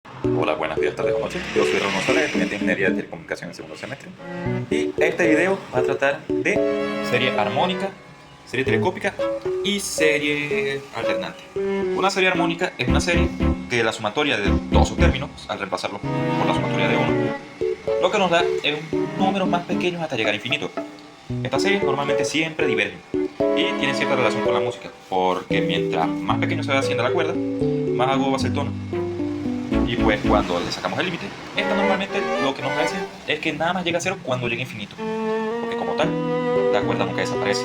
Hola, buenos días, tardes o noches. Yo soy Ramón Soler, estudiante de Ingeniería de Telecomunicaciones en segundo semestre. Y este video va a tratar de serie armónica, serie telescópica y serie alternante. Una serie armónica es una serie que la sumatoria de todos sus términos, al reemplazarlo por la sumatoria de uno, lo que nos da es números más pequeños hasta llegar a infinito. Estas series normalmente siempre divergen y tienen cierta relación con la música, porque mientras más pequeño se va haciendo la cuerda, más agudo va a ser el tono. Y pues cuando le sacamos el límite, esta normalmente lo que nos hace es que nada más llega a cero cuando llega a infinito. Porque como tal, la cuerda nunca desaparece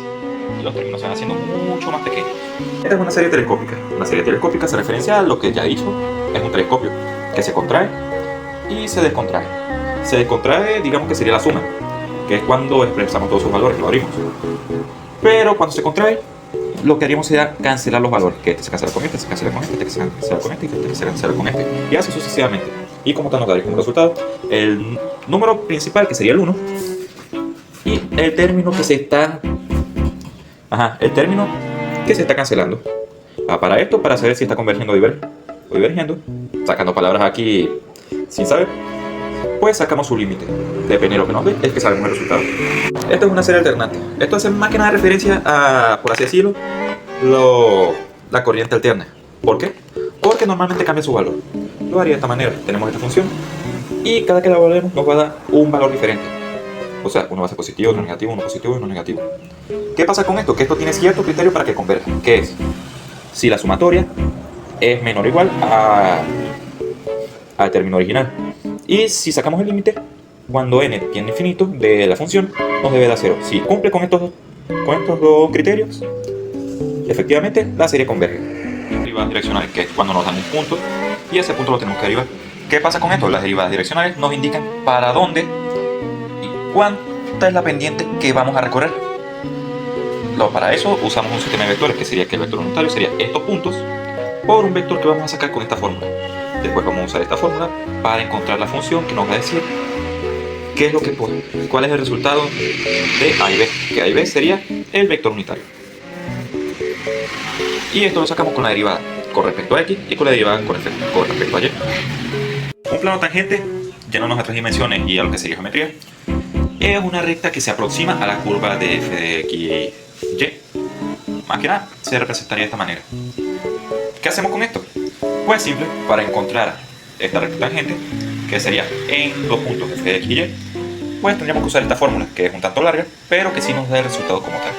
y los términos se van haciendo mucho más pequeños. Esta es una serie telescópica. Una serie telescópica se referencia a lo que ya he dicho, es un telescopio que se contrae y se descontrae. Se descontrae, digamos que sería la suma, que es cuando expresamos todos sus valores, lo abrimos. Pero cuando se contrae, lo que haríamos sería cancelar los valores, que este se cancela con este, se cancela con este, este se cancela con este y este se cancela con este, y así sucesivamente. Y como tal nos daría como resultado el número principal, que sería el 1, y el término que se está cancelando. Para esto, para saber si está convergiendo o divergiendo, sacando palabras aquí sin saber, pues sacamos su límite. Depende de lo que nos dé, es que sabemos el resultado. Esto es una serie alternante. Esto hace más que nada referencia a, por así decirlo, la corriente alterna. ¿Por qué? Porque normalmente cambia su valor. Lo haría de esta manera. Tenemos esta función y cada que la volvemos nos va a dar un valor diferente. O sea, uno va a ser positivo, uno negativo, uno positivo y uno negativo. ¿Qué pasa con esto? Que esto tiene cierto criterio para que converja. ¿Qué es? Si la sumatoria es menor o igual al término original. Y si sacamos el límite, cuando n tiende a infinito de la función, nos debe dar 0. Si cumple con estos dos criterios, efectivamente la serie converge. Derivadas direccionales, que es cuando nos dan un punto, y ese punto lo tenemos que derivar. ¿Qué pasa con esto? Las derivadas direccionales nos indican para dónde y cuánta es la pendiente que vamos a recorrer. Para eso usamos un sistema de vectores, que sería que el vector unitario sería estos puntos por un vector que vamos a sacar con esta fórmula. Después vamos a usar esta fórmula para encontrar la función que nos va a decir qué es lo que pone, cuál es el resultado de A y B, que A y B sería el vector unitario. Y esto lo sacamos con la derivada con respecto a X y con la derivada con respecto a Y. Un plano tangente, yéndonos a tres dimensiones y a lo que sería geometría, es una recta que se aproxima a la curva de f de X y Y. Más que nada, se representaría de esta manera. ¿Qué hacemos con esto? Pues simple, para encontrar esta recta tangente, que sería en dos puntos f de X y Y, pues tendríamos que usar esta fórmula, que es un tanto larga, pero que sí nos da el resultado como tal.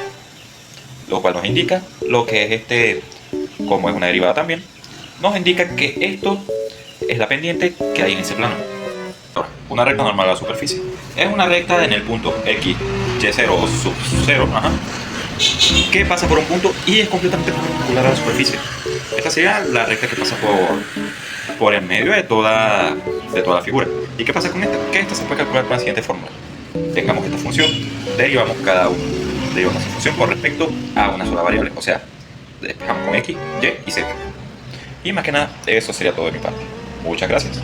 Lo cual nos indica lo que es como es una derivada también, nos indica que esto es la pendiente que hay en ese plano. Ahora, una recta normal a la superficie es una recta en el punto X, Y0 o sub 0, que pasa por un punto y es completamente perpendicular a la superficie. Esta sería la recta que pasa por en medio de toda la figura. ¿Y qué pasa con esta? Que esta se puede calcular con la siguiente fórmula. Tengamos esta función, derivamos cada uno. Derivamos esa función con respecto a una sola variable. O sea, despejamos con X, Y y Z. Y más que nada, eso sería todo de mi parte. Muchas gracias.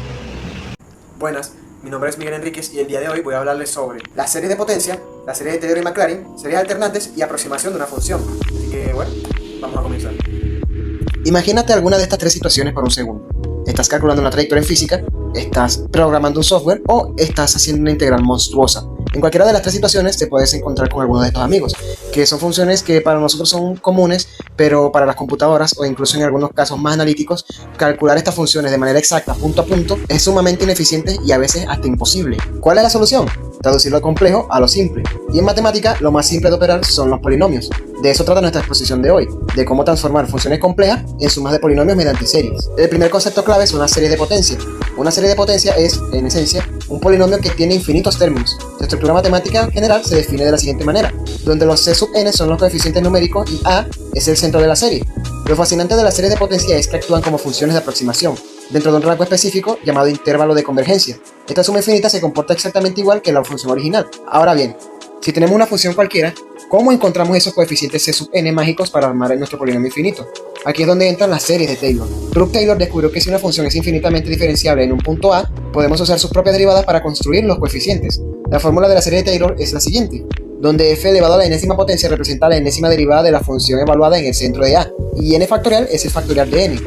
Buenas, mi nombre es Miguel Enríquez y el día de hoy voy a hablarles sobre las series de potencia, las series de Taylor y Maclaurin, series alternantes y aproximación de una función. Así que bueno, vamos a comenzar. Imagínate alguna de estas tres situaciones por un segundo. Estás calculando una trayectoria en física, estás programando un software o estás haciendo una integral monstruosa. En cualquiera de las tres situaciones te puedes encontrar con alguno de estos amigos, que son funciones que para nosotros son comunes, pero para las computadoras o incluso en algunos casos más analíticos, calcular estas funciones de manera exacta, punto a punto, es sumamente ineficiente y a veces hasta imposible. ¿Cuál es la solución? Traducir lo complejo a lo simple. Y en matemática, lo más simple de operar son los polinomios. De eso trata nuestra exposición de hoy, de cómo transformar funciones complejas en sumas de polinomios mediante series. El primer concepto clave es una serie de potencia. Una serie de potencia es, en esencia, un polinomio que tiene infinitos términos. Su estructura matemática general se define de la siguiente manera, donde los c sub n son los coeficientes numéricos y a es el centro de la serie. Lo fascinante de las series de potencia es que actúan como funciones de aproximación, dentro de un rango específico llamado intervalo de convergencia. Esta suma infinita se comporta exactamente igual que la función original. Ahora bien, si tenemos una función cualquiera, ¿cómo encontramos esos coeficientes c sub n mágicos para armar nuestro polinomio infinito? Aquí es donde entran las series de Taylor. Brooke Taylor descubrió que si una función es infinitamente diferenciable en un punto A, podemos usar sus propias derivadas para construir los coeficientes. La fórmula de la serie de Taylor es la siguiente, donde f elevado a la enésima potencia representa la enésima derivada de la función evaluada en el centro de A, y n factorial es el factorial de n.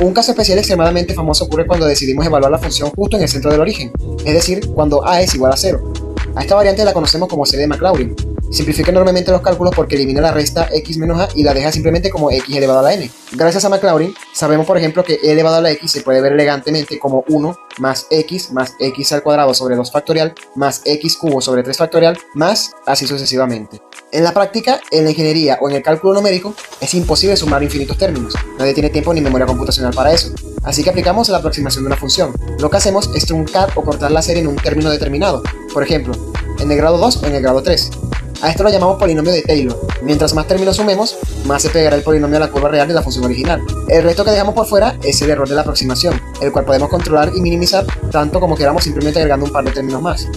Un caso especial extremadamente famoso ocurre cuando decidimos evaluar la función justo en el centro del origen, es decir, cuando a es igual a 0. A esta variante la conocemos como serie de Maclaurin. Simplifica enormemente los cálculos porque elimina la resta x menos a y la deja simplemente como x elevado a la n. Gracias a Maclaurin, sabemos por ejemplo que e elevado a la x se puede ver elegantemente como 1 más x al cuadrado sobre 2 factorial más x cubo sobre 3 factorial más así sucesivamente. En la práctica, en la ingeniería o en el cálculo numérico, es imposible sumar infinitos términos. Nadie tiene tiempo ni memoria computacional para eso. Así que aplicamos la aproximación de una función. Lo que hacemos es truncar o cortar la serie en un término determinado. Por ejemplo, en el grado 2 o en el grado 3. A esto lo llamamos polinomio de Taylor. Mientras más términos sumemos, más se pegará el polinomio a la curva real de la función original. El resto que dejamos por fuera es el error de la aproximación, el cual podemos controlar y minimizar tanto como queramos simplemente agregando un par de términos más.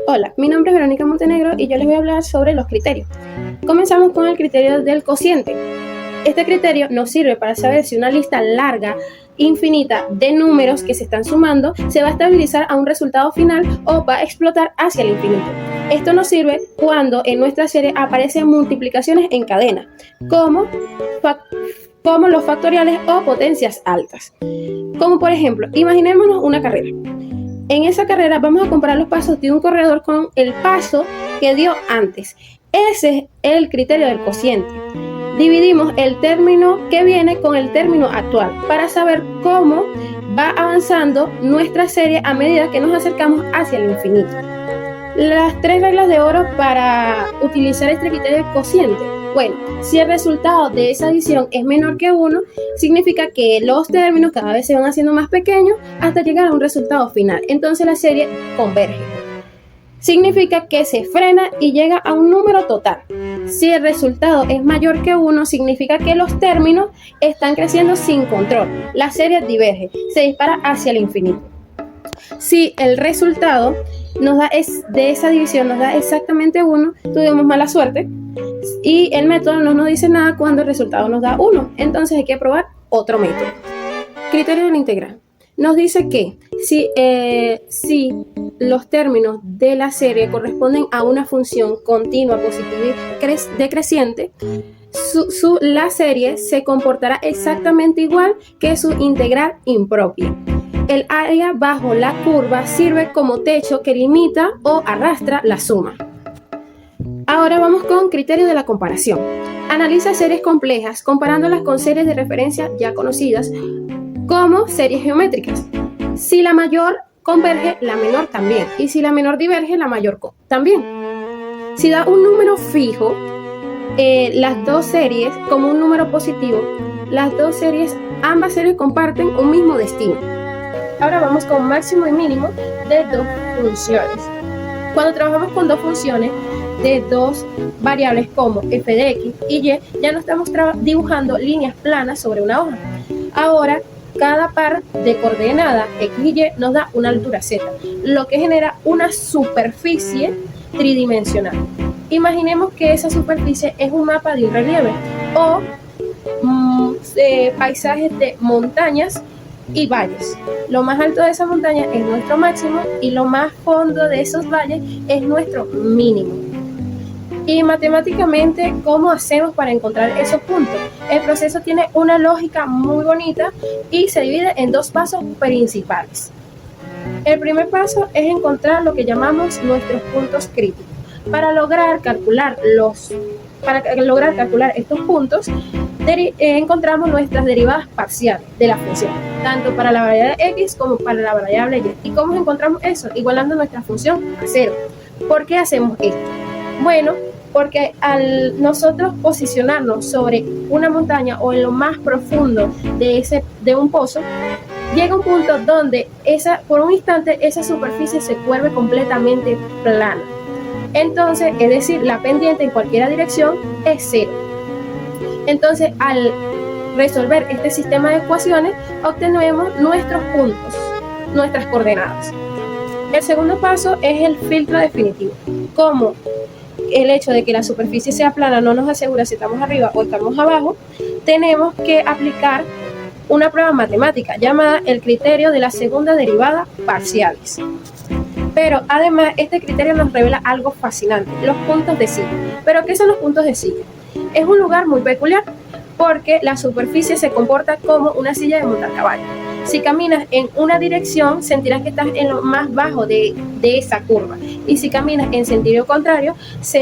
Hola, mi nombre es Verónica Montenegro y yo les voy a hablar sobre los criterios. Comenzamos con el criterio del cociente. Este criterio nos sirve para saber si una lista larga, infinita de números que se están sumando se va a estabilizar a un resultado final o va a explotar hacia el infinito. Esto nos sirve cuando en nuestra serie aparecen multiplicaciones en cadena, como los factoriales o potencias altas. Como por ejemplo, imaginémonos una carrera. En esa carrera vamos a comparar los pasos de un corredor con el paso que dio antes. Ese es el criterio del cociente. Dividimos el término que viene con el término actual para saber cómo va avanzando nuestra serie a medida que nos acercamos hacia el infinito. Las 3 reglas de oro para utilizar este criterio del cociente. Bueno, si el resultado de esa adición es menor que 1, significa que los términos cada vez se van haciendo más pequeños hasta llegar a un resultado final. Entonces la serie converge. Significa que se frena y llega a un número total. Si el resultado es mayor que 1, significa que los términos están creciendo sin control. La serie diverge, se dispara hacia el infinito. Si el resultado de esa división nos da exactamente 1, tuvimos mala suerte y el método no nos dice nada cuando el resultado nos da 1. Entonces hay que probar otro método. Criterio de la integral. Nos dice que si los términos de la serie corresponden a una función continua, positiva y decreciente, la serie se comportará exactamente igual que su integral impropia. El área bajo la curva sirve como techo que limita o arrastra la suma. Ahora vamos con criterio de la comparación. Analiza series complejas comparándolas con series de referencia ya conocidas como series geométricas. Si la mayor converge, la menor también. Y si la menor diverge, la mayor también. Si da un número fijo, las dos series como un número positivo, ambas series comparten un mismo destino. Ahora vamos con máximo y mínimo de dos funciones. Cuando trabajamos con dos funciones de dos variables como f de x y y, ya no estamos dibujando líneas planas sobre una hoja. Ahora, cada par de coordenadas x y y nos da una altura z, lo que genera una superficie tridimensional. Imaginemos que esa superficie es un mapa de un relieve o paisajes de montañas y valles. Lo más alto de esa montaña es nuestro máximo y lo más fondo de esos valles es nuestro mínimo. Y matemáticamente, ¿cómo hacemos para encontrar esos puntos? El proceso tiene una lógica muy bonita y se divide en dos pasos principales. El primer paso es encontrar lo que llamamos nuestros puntos críticos. Para lograr calcular estos puntos, encontramos nuestras derivadas parciales de la función, tanto para la variable x como para la variable y. ¿Y cómo encontramos eso? Igualando nuestra función a 0. ¿Por qué hacemos esto? Bueno, porque al nosotros posicionarnos sobre una montaña o en lo más profundo de un pozo, llega un punto donde por un instante esa superficie se vuelve completamente plana. Entonces, es decir, la pendiente en cualquier dirección es 0. Entonces, al resolver este sistema de ecuaciones, obtenemos nuestros puntos, nuestras coordenadas. El segundo paso es el filtro definitivo. Como el hecho de que la superficie sea plana no nos asegura si estamos arriba o estamos abajo, tenemos que aplicar una prueba matemática llamada el criterio de la segunda derivada parciales. Pero además este criterio nos revela algo fascinante, los puntos de silla. ¿Pero qué son los puntos de silla? Es un lugar muy peculiar porque la superficie se comporta como una silla de montar caballo. Si caminas en una dirección, sentirás que estás en lo más bajo de esa curva. Y si caminas en sentido contrario,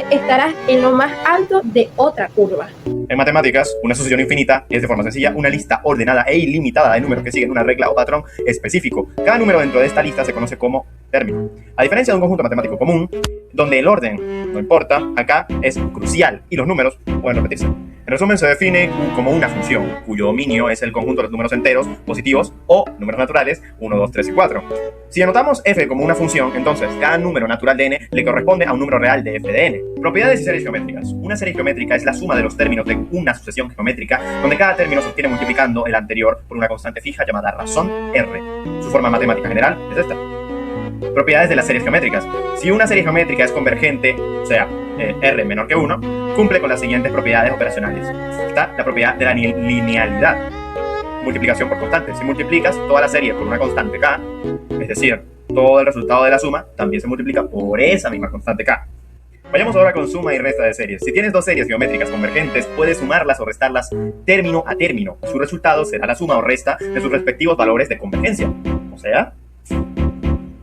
estarás en lo más alto de otra curva. En matemáticas, una sucesión infinita es de forma sencilla una lista ordenada e ilimitada de números que siguen una regla o patrón específico. Cada número dentro de esta lista se conoce como término. A diferencia de un conjunto matemático común, donde el orden no importa, acá es crucial y los números pueden repetirse. En resumen, se define como una función, cuyo dominio es el conjunto de los números enteros, positivos o números naturales 1, 2, 3 y 4. Si anotamos f como una función, entonces cada número natural de n le corresponde a un número real de f de n. Propiedades y series geométricas. Una serie geométrica es la suma de los términos de una sucesión geométrica, donde cada término se obtiene multiplicando el anterior por una constante fija llamada razón r. Su forma matemática general es esta. Propiedades de las series geométricas. Si una serie geométrica es convergente, o sea, r menor que 1, cumple con las siguientes propiedades operacionales. Está la propiedad de la linealidad. Multiplicación por constante. Si multiplicas toda la serie por una constante k, es decir, todo el resultado de la suma también se multiplica por esa misma constante k. Vayamos ahora con suma y resta de series. Si tienes dos series geométricas convergentes, puedes sumarlas o restarlas término a término. Su resultado será la suma o resta de sus respectivos valores de convergencia. O sea,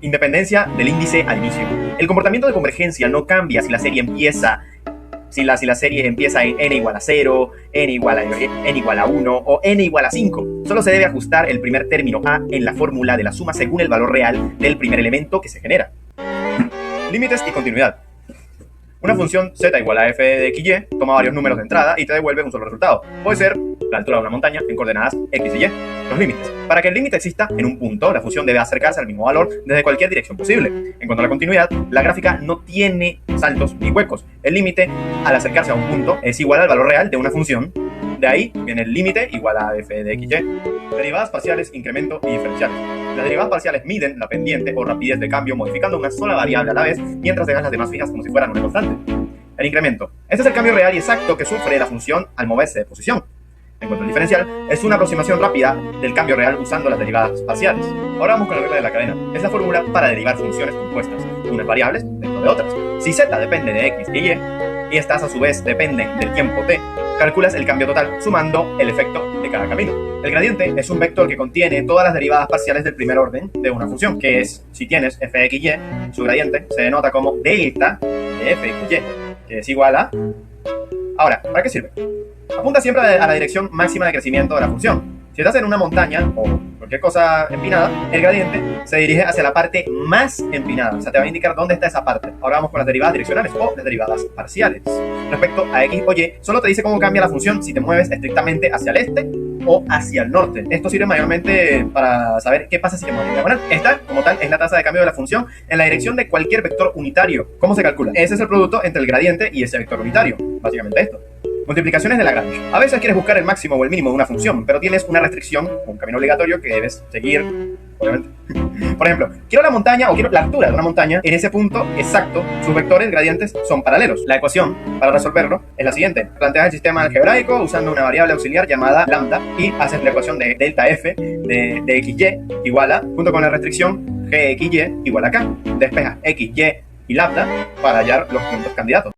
independencia del índice al inicio. El comportamiento de convergencia no cambia si la serie empieza en n igual a 0, n igual a 1 o n igual a 5. Solo se debe ajustar el primer término a en la fórmula de la suma según el valor real del primer elemento que se genera. Límites y continuidad. Una función z igual a f de xy toma varios números de entrada y te devuelve un solo resultado. Puede ser la altura de una montaña en coordenadas x y y. Los límites. Para que el límite exista en un punto, la función debe acercarse al mismo valor desde cualquier dirección posible. En cuanto a la continuidad, la gráfica no tiene saltos ni huecos. El límite, al acercarse a un punto, es igual al valor real de una función. De ahí viene el límite igual a f de xy. Derivadas parciales, incremento y diferenciales. Las derivadas parciales miden la pendiente o rapidez de cambio modificando una sola variable a la vez mientras dejas las demás fijas como si fueran una constante. El incremento. Este es el cambio real y exacto que sufre la función al moverse de posición. En cuanto al diferencial, es una aproximación rápida del cambio real usando las derivadas parciales. Ahora vamos con la regla de la cadena. Es la fórmula para derivar funciones compuestas, unas variables dentro de otras. Si z depende de x y y estas a su vez dependen del tiempo t, calculas el cambio total sumando el efecto de cada camino. El gradiente es un vector que contiene todas las derivadas parciales del primer orden de una función, que es, si tienes f(x, y), su gradiente se denota como delta de f(x, y), que es igual a... Ahora, ¿para qué sirve? Apunta siempre a la dirección máxima de crecimiento de la función. Si estás en una montaña o cualquier cosa empinada, el gradiente se dirige hacia la parte más empinada. O sea, te va a indicar dónde está esa parte. Ahora vamos con las derivadas direccionales o las derivadas parciales. Respecto a x o y, solo te dice cómo cambia la función si te mueves estrictamente hacia el este o hacia el norte. Esto sirve mayormente para saber qué pasa si te mueves en diagonal. Esta, como tal, es la tasa de cambio de la función en la dirección de cualquier vector unitario. ¿Cómo se calcula? Ese es el producto entre el gradiente y ese vector unitario. Básicamente esto. Multiplicaciones de Lagrange. A veces quieres buscar el máximo o el mínimo de una función, pero tienes una restricción, un camino obligatorio que debes seguir, obviamente. Por ejemplo, quiero la montaña o quiero la altura de una montaña. En ese punto exacto, sus vectores gradientes son paralelos. La ecuación para resolverlo es la siguiente. Planteas el sistema algebraico usando una variable auxiliar llamada lambda y haces la ecuación de delta f de xy igual a, junto con la restricción gxy igual a k. Despejas xy y lambda para hallar los puntos candidatos.